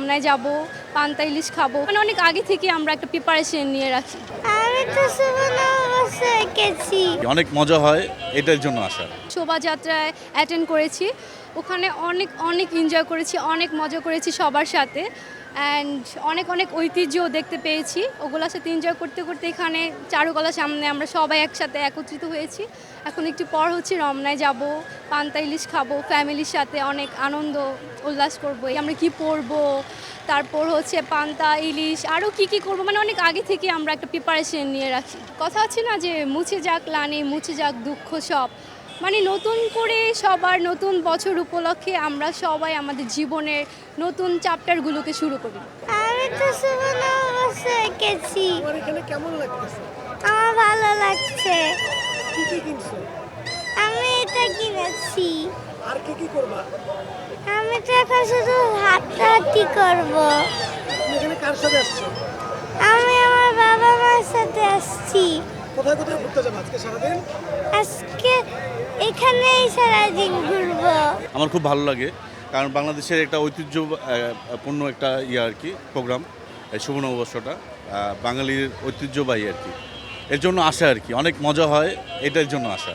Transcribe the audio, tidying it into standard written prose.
রমনায় যাব, পান্তা ইলিশ খাবো, মানে অনেক আগে থেকে আমরা একটা প্রিপারেশন নিয়ে রাখি। আমি তো সুবর্ণা অবশ্যই গেছি। অনেক মজা হয়, এটার জন্য আসা। শোভাযাত্রায় অ্যাটেন্ড করেছি, ওখানে অনেক অনেক এনজয় করেছি, অনেক মজা করেছি সবার সাথে, অ্যান্ড অনেক অনেক ঐতিহ্যও দেখতে পেয়েছি। ওগুলোর সাথে এনজয় করতে করতে এখানে চারুকলার সামনে আমরা সবাই একসাথে একত্রিত হয়েছি। এখন একটু পর হচ্ছে রমনায় যাব, পান্তা ইলিশ খাবো, ফ্যামিলির সাথে অনেক আনন্দ উল্লাস করবো। আমরা কি পরবো, তারপর হচ্ছে পান্তা ইলিশ আরও কি করবো, মানে অনেক আগে থেকে আমরা একটা প্রিপারেশন নিয়ে রাখি। কথা আছে না যে মুছে যাক গ্লানি, মুছে যাক দুঃখ সব, মানে নতুন করে সবার নতুন বছর উপলক্ষে আমরা সবাই আমাদের জীবনের নতুন চ্যাপ্টারগুলোকে শুরু করি। আমি তো সুবর্ণা অবশ্যই গেছি। তোমার এখানে কেমন লাগতেছে? আমার ভালো লাগছে। কি কি কিনছো? আমি এটা কিনেছি। আর কি কি করবা? আমি তো এখন শুধু হাঁটাহাঁটি করবো। তুমি এখানে কার সাথে আসছো? আমি আমার বাবা মার সাথে আসছি। কোথায় কোথায় ঘুরতে যাবো আজকে সারাদিন? আজকে এখানেই সারাদিন ঘুরবো। আমার খুব ভালো লাগে, কারণ বাংলাদেশের একটা ঐতিহ্যপূর্ণ একটা আর কি প্রোগ্রাম, এই শুভ নববর্ষটা বাঙালির ঐতিহ্যবাহী আর কি, এর জন্য আসা আর কি, অনেক মজা হয়, এটার জন্য আসা।